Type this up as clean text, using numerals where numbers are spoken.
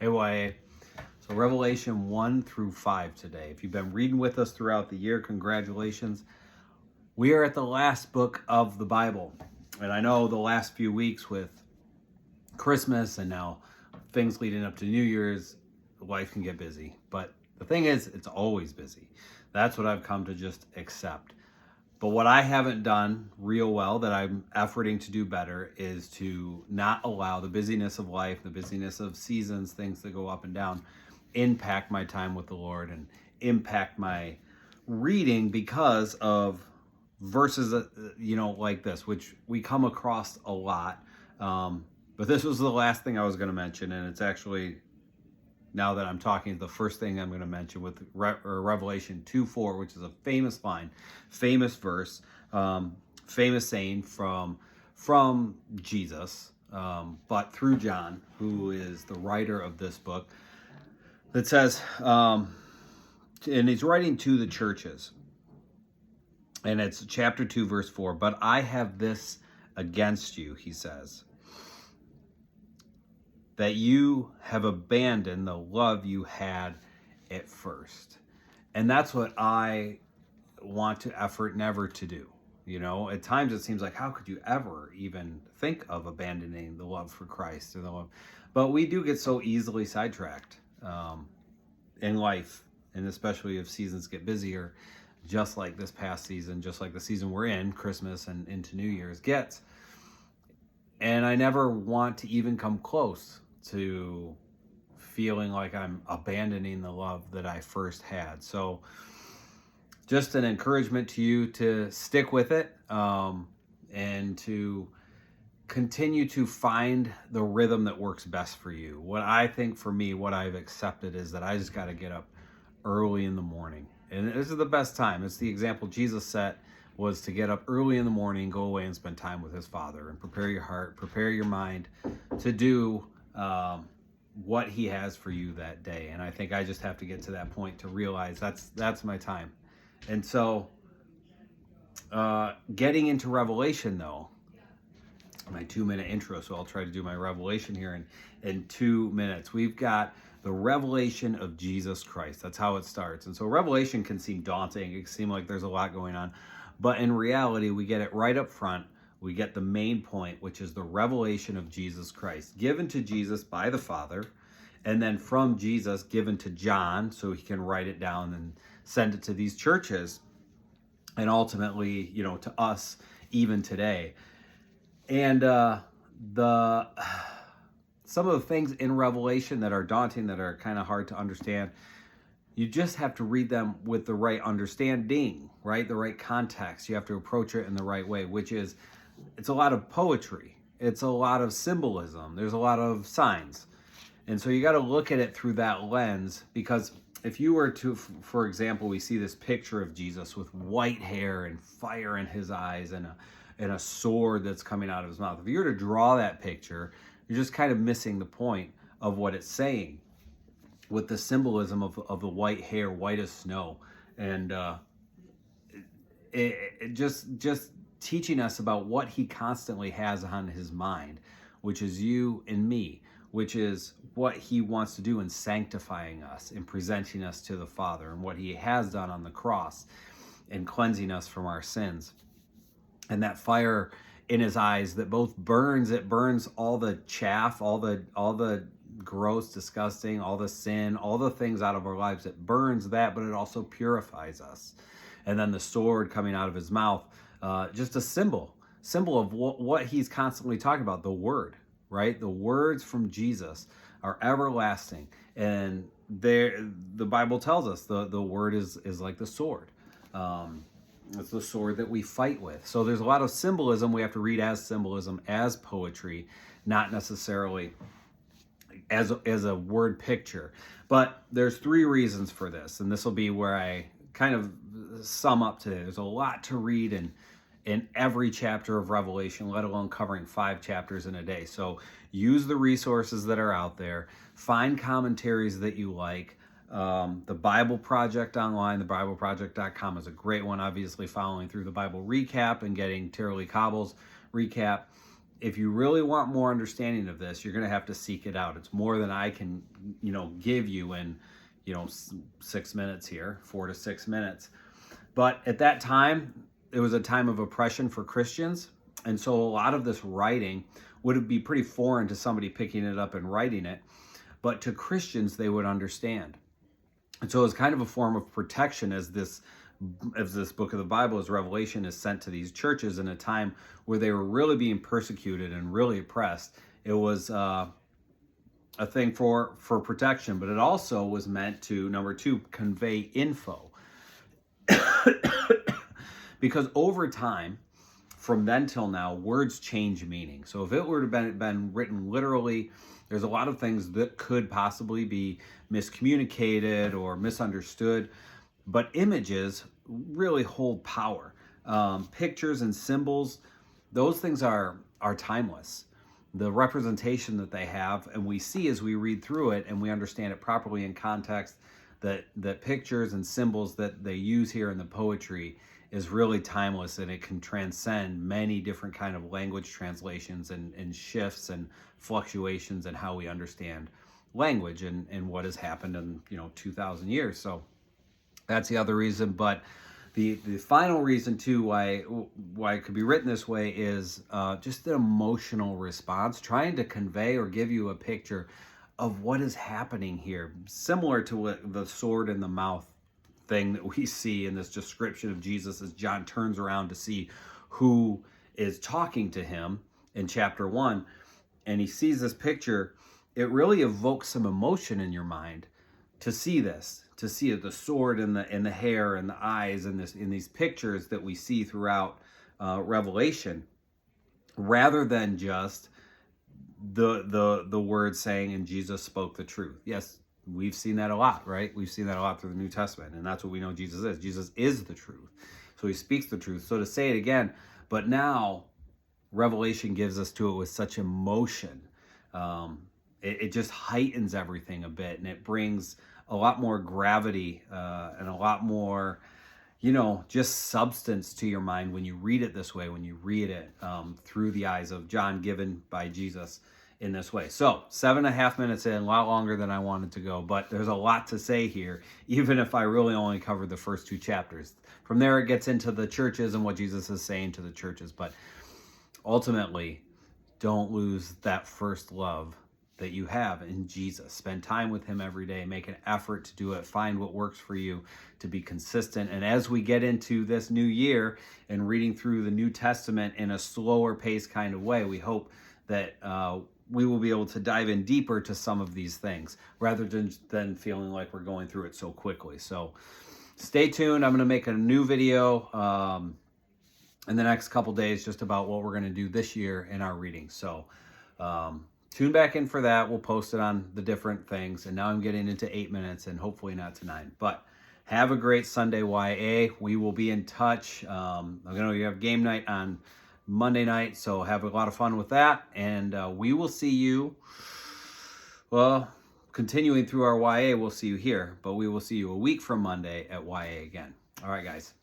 Hey, YA. So Revelation 1 through 5 today. If you've been reading with us throughout the year, congratulations. We are at the last book of the Bible. And I know the last few weeks with Christmas and now things leading up to New Year's, life can get busy. But the thing is, it's always busy. That's what I've come to just accept. But what I haven't done real well, that I'm efforting to do better, is to not allow the busyness of life, the busyness of seasons, things that go up and down, impact my time with the Lord and impact my reading because of verses, like this, which we come across a lot. But this was the last thing I was going to mention, and it's actually, now that I'm talking, the first thing I'm going to mention with Revelation 2:4, which is a famous line, famous verse, famous saying from Jesus, but through John, who is the writer of this book, that says, and he's writing to the churches, and it's chapter 2, verse 4, "But I have this against you," he says, "that you have abandoned the love you had at first." And that's what I want to effort never to do. At times it seems like, how could you ever even think of abandoning the love for Christ or the love? But we do get so easily sidetracked in life, and especially if seasons get busier, just like this past season, just like the season we're in, Christmas and into New Year's gets. And I never want to even come close to feeling like I'm abandoning the love that I first had. So just an encouragement to you to stick with it, and to continue to find the rhythm that works best for you. What I think for me, what I've accepted is that I just got to get up early in the morning. And this is the best time. It's the example Jesus set, was to get up early in the morning, go away and spend time with his Father and prepare your heart, prepare your mind to do what he has for you that day. And I think I just have to get to that point to realize that's my time. And so getting into Revelation, though, my 2-minute intro, so I'll try to do my Revelation here in 2 minutes. We've got the revelation of Jesus Christ. That's how it starts. And so Revelation can seem daunting. It can seem like there's a lot going on. But in reality, we get it right up front. We get the main point, which is the revelation of Jesus Christ, given to Jesus by the Father, and then from Jesus given to John so he can write it down and send it to these churches, and ultimately, to us even today. And some of the things in Revelation that are daunting, that are kind of hard to understand, you just have to read them with the right understanding, right? The right context. You have to approach it in the right way, which is, it's a lot of poetry. It's a lot of symbolism. There's a lot of signs. And so you got to look at it through that lens, because if you were to, for example, we see this picture of Jesus with white hair and fire in his eyes and a sword that's coming out of his mouth. If you were to draw that picture, you're just kind of missing the point of what it's saying with the symbolism of the white hair, white as snow. And it just teaching us about what he constantly has on his mind, which is you and me, which is what he wants to do in sanctifying us and presenting us to the Father, and what he has done on the cross and cleansing us from our sins. And that fire in his eyes that both burns, it burns all the chaff, all the gross, disgusting, all the sin, all the things out of our lives. It burns that, but it also purifies us. And then the sword coming out of his mouth, just a symbol of what he's constantly talking about, the word, right? The words from Jesus are everlasting. And the Bible tells us the word is like the sword. It's the sword that we fight with. So there's a lot of symbolism we have to read as symbolism, as poetry, not necessarily as a word picture. But there's 3 reasons for this, and this will be where I kind of sum up today. There's a lot to read in every chapter of Revelation, let alone covering 5 chapters in a day. So use the resources that are out there. Find commentaries that you like. The Bible Project online, thebibleproject.com is a great one. Obviously, following through the Bible recap and getting Tara Lee Cobble's recap if you really want more understanding of this, you're going to have to seek it out. It's more than I can, give you in, 6 minutes here, 4 to 6 minutes. But at that time, it was a time of oppression for Christians. And so a lot of this writing would be pretty foreign to somebody picking it up and writing it. But to Christians, they would understand. And so it's kind of a form of protection as this book of the Bible, as Revelation, is sent to these churches in a time where they were really being persecuted and really oppressed. It was a thing for protection, but it also was meant to, number two, convey info. Because over time, from then till now, words change meaning. So if it were to have been written literally, there's a lot of things that could possibly be miscommunicated or misunderstood, but images really hold power. Pictures and symbols, those things are timeless. The representation that they have, and we see as we read through it and we understand it properly in context, that pictures and symbols that they use here in the poetry is really timeless, and it can transcend many different kind of language translations and shifts and fluctuations in how we understand language and what has happened in 2,000 years. So that's the other reason. But the final reason too why it could be written this way is just the emotional response, trying to convey or give you a picture of what is happening here, similar to what the sword in the mouth thing that we see in this description of Jesus as John turns around to see who is talking to him in chapter 1, and he sees this picture. It really evokes some emotion in your mind to see this, to see the sword and the hair and the eyes in these pictures that we see throughout Revelation, rather than just the word saying, and Jesus spoke the truth. Yes, we've seen that a lot, right? We've seen that a lot through the New Testament, and that's what we know Jesus is. Jesus is the truth. So he speaks the truth. So to say it again, but now Revelation gives us to it with such emotion. It just heightens everything a bit, and it brings a lot more gravity and a lot more, just substance to your mind when you read it this way, when you read it through the eyes of John, given by Jesus in this way. So 7.5 minutes in, a lot longer than I wanted to go, but there's a lot to say here, even if I really only covered the first 2 chapters. From there, it gets into the churches and what Jesus is saying to the churches. But ultimately, don't lose that first love that you have in Jesus. Spend time with him every day. Make an effort to do it. Find what works for you to be consistent. And as we get into this new year and reading through the New Testament in a slower pace kind of way, we hope that we will be able to dive in deeper to some of these things rather than feeling like we're going through it so quickly. So stay tuned. I'm going to make a new video in the next couple days just about what we're going to do this year in our reading. So tune back in for that. We'll post it on the different things. And now I'm getting into 8 minutes and hopefully not to 9. But have a great Sunday, YA. We will be in touch. I'm going to have game night on Monday night, so have a lot of fun with that. And we will see you, well, continuing through our YA, we'll see you here. But we will see you a week from Monday at YA again. All right, guys.